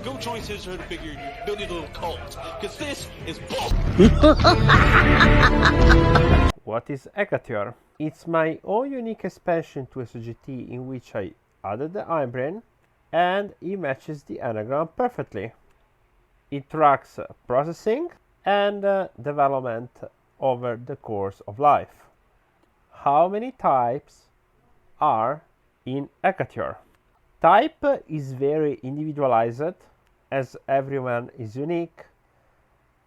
Go join Sisterhood Figure, build your little cult, because this is bull. What is Hekatior? It's my own unique expansion to SGT in which I added the Hindbrain and it matches the Enneagram perfectly. It tracks processing and development over the course of life. How many types are in Hekatior? Type is very individualized as everyone is unique,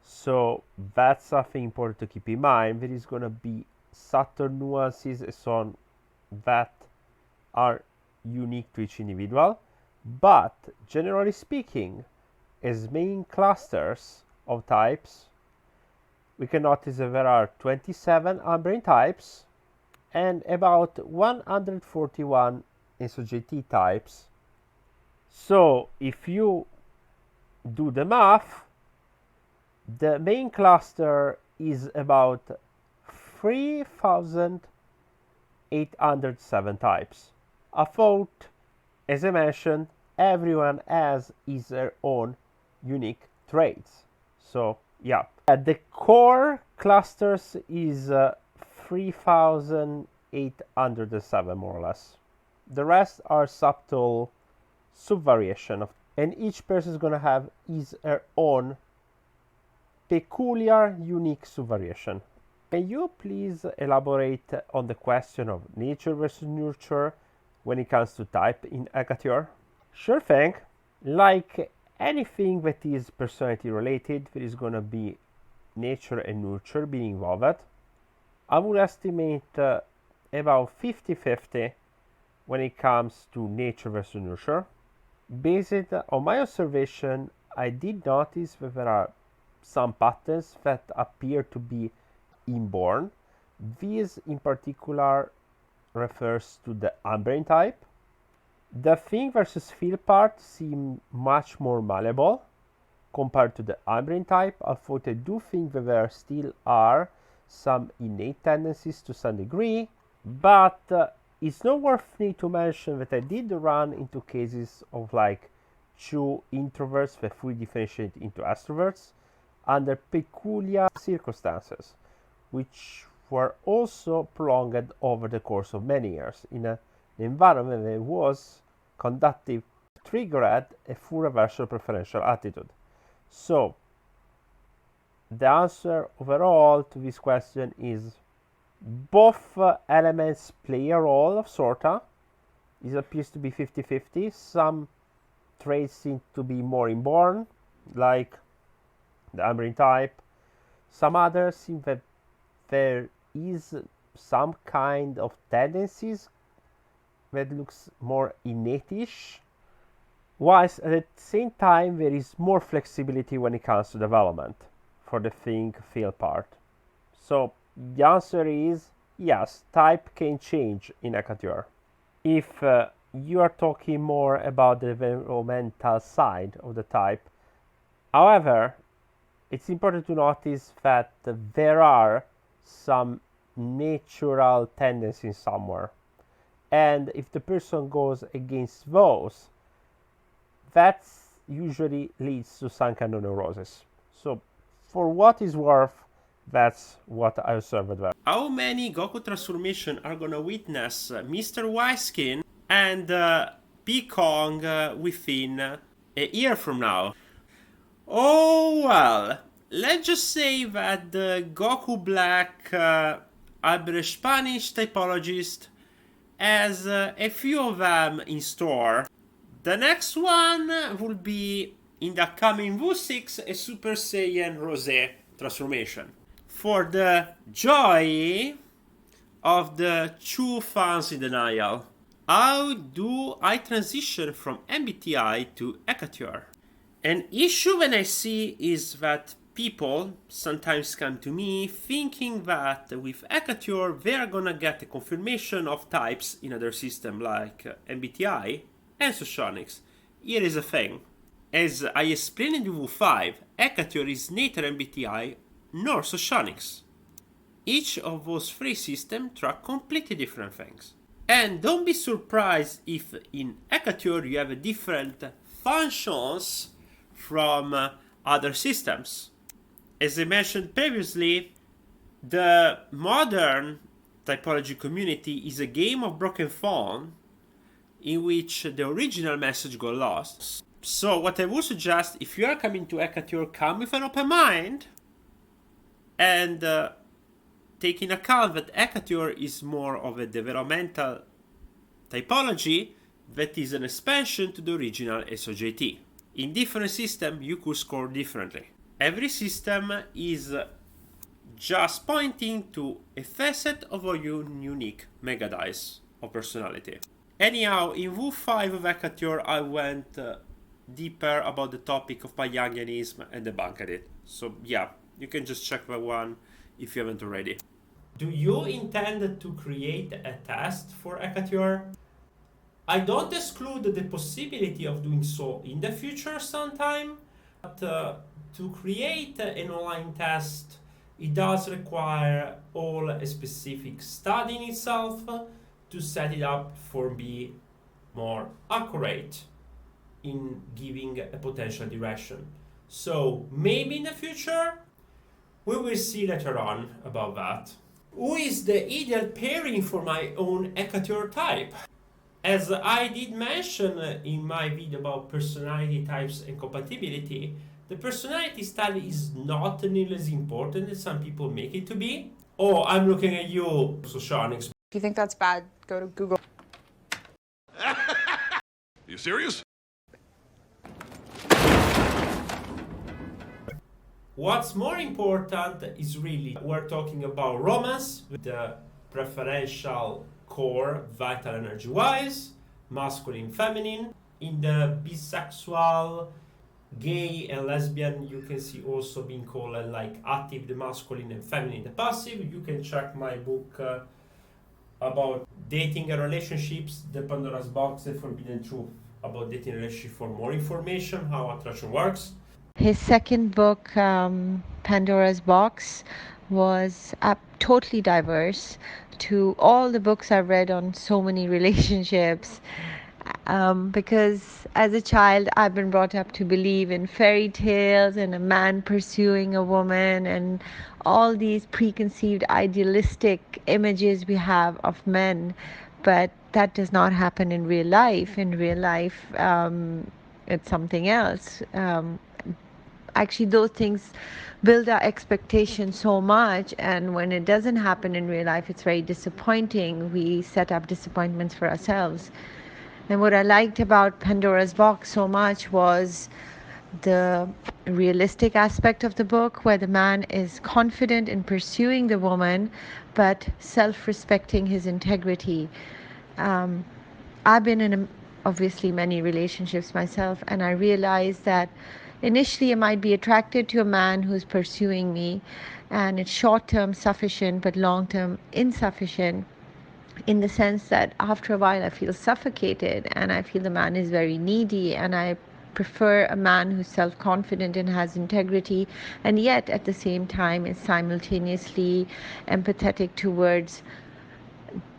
so that's something important to keep in mind. There is going to be subtle nuances and so on that are unique to each individual, but generally speaking, as main clusters of types, we can notice that there are 27 Hindbrain types and about 141 SOJT types. So if you do the math, the main cluster is about 3,807 types. I thought, as I mentioned, everyone has their own unique traits. So yeah, the core clusters is 3,807 more or less. The rest are subtle subvariation, and each person is going to have her own peculiar, unique subvariation. Can you please elaborate on the question of nature versus nurture when it comes to type in Hekatior? Sure thing. Like anything that is personality related, there is going to be nature and nurture being involved. I would estimate about 50-50 when it comes to nature versus nurture. Based on my observation, I did notice that there are some patterns that appear to be inborn. This in particular refers to the Hindbrain type. The think versus feel part seem much more malleable compared to the Hindbrain type. Although I do think that there still are some innate tendencies to some degree, but it's not worth me to mention that I did run into cases of like two introverts that fully differentiate into extroverts under peculiar circumstances, which were also prolonged over the course of many years in an environment that was conductive, triggered a full reversal preferential attitude. So the answer overall to this question is both elements play a role of sorta. It appears to be 50-50. Some traits seem to be more inborn, like the Hindbrain type. Some others seem that there is some kind of tendencies that looks more innate-ish, whilst at the same time there is more flexibility when it comes to development for the think-feel part. So the answer is yes, type can change in Hekatior. If you are talking more about the developmental side of the type, however, it's important to notice that there are some natural tendencies somewhere. And if the person goes against those, that usually leads to some kind of neurosis. So for what is worth, that's what I observed there. How many Goku transformation are gonna witness Mr. Wiskin and P-Kong within a year from now? Oh well, let's just say that the Goku Black Albert Spanish typologist has a few of them in store. The next one will be in the upcoming Wu6 a Super Saiyan Rosé transformation. For the joy of the true fans in denial, how do I transition from MBTI to Hekatior? An issue when I see is that people sometimes come to me thinking that with Hekatior they are gonna get a confirmation of types in other systems like MBTI and Socionics. Here is the thing. As I explained in the Wu5, Hekatior is neither MBTI nor Socionics. Each of those three systems track completely different things. And don't be surprised if in Hekatior you have different functions from other systems. As I mentioned previously, the modern typology community is a game of broken phone in which the original message got lost. So what I would suggest, if you are coming to Hekatior, come with an open mind and take in account that Hekatior is more of a developmental typology that is an expansion to the original SOJT. In different systems, you could score differently. Every system is just pointing to a facet of a unique megadice of personality. Anyhow, in Wu 5 of Hekatior, I went deeper about the topic of Jungianism and debunked it. So yeah, you can just check that one if you haven't already. Do you intend to create a test for Hekatior? I don't exclude the possibility of doing so in the future sometime, but to create an online test, it does require all a specific study in itself to set it up for be more accurate in giving a potential direction. So maybe in the future, we will see later on about that. Who is the ideal pairing for my own Hekatior type? As I did mention in my video about personality types and compatibility, the personality style is not nearly as important as some people make it to be. Oh, I'm looking at you, Socionics. If you think that's bad, go to Google. You serious? What's more important is really we're talking about romance with the preferential core, vital energy wise, masculine, feminine. In the bisexual, gay, and lesbian, you can see also being called like active, the masculine, and feminine, the passive. You can check my book about dating and relationships, the Pandora's Box, the Forbidden Truth about dating and relationship for more information, how attraction works. His second book, Pandora's Box, was totally diverse to all the books I've read on so many relationships. Because as a child, I've been brought up to believe in fairy tales and a man pursuing a woman and all these preconceived idealistic images we have of men. But that does not happen in real life. In real life, it's something else. Actually, those things build our expectations so much, and when it doesn't happen in real life, it's very disappointing. We set up disappointments for ourselves. And what I liked about Pandora's Box so much was the realistic aspect of the book, where the man is confident in pursuing the woman, but self-respecting his integrity. I've been in obviously many relationships myself, and I realized that initially I might be attracted to a man who's pursuing me, and it's short-term sufficient but long-term insufficient, in the sense that after a while I feel suffocated and I feel the man is very needy, and I prefer a man who's self-confident and has integrity, and yet at the same time is simultaneously empathetic towards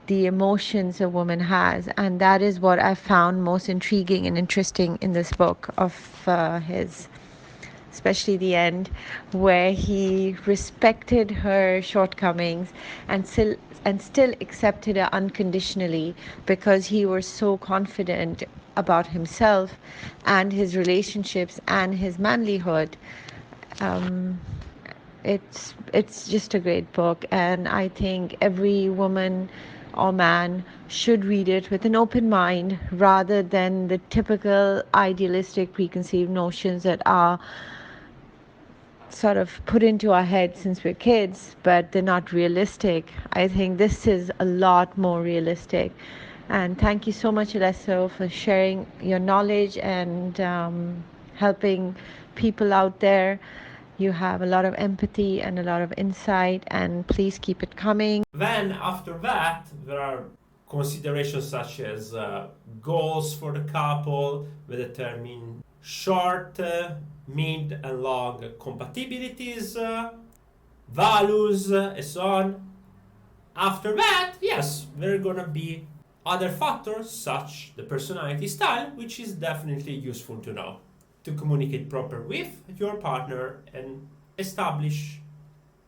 the emotions a woman has. And that is what I found most intriguing and interesting in this book of his, especially the end, where he respected her shortcomings and still accepted her unconditionally, because he was so confident about himself and his relationships and his manlyhood. It's just a great book, and I think every woman or man should read it with an open mind, rather than the typical idealistic preconceived notions that are sort of put into our heads since we're kids, but they're not realistic. I think this is a lot more realistic. And thank you so much, Alesso, for sharing your knowledge and helping people out there. You have a lot of empathy and a lot of insight, and please keep it coming. Then after that, there are considerations such as goals for the couple that determine short, mid, and long compatibilities, values, and so on. After that, yes, there are gonna be other factors such the personality style, which is definitely useful to know. to communicate proper with your partner and establish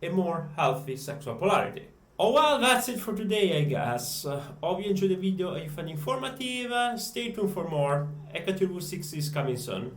a more healthy sexual polarity. Oh well, that's it for today, I guess. Hope you enjoyed the video and you found it informative. Stay tuned for more. Hekatior 6 is coming soon.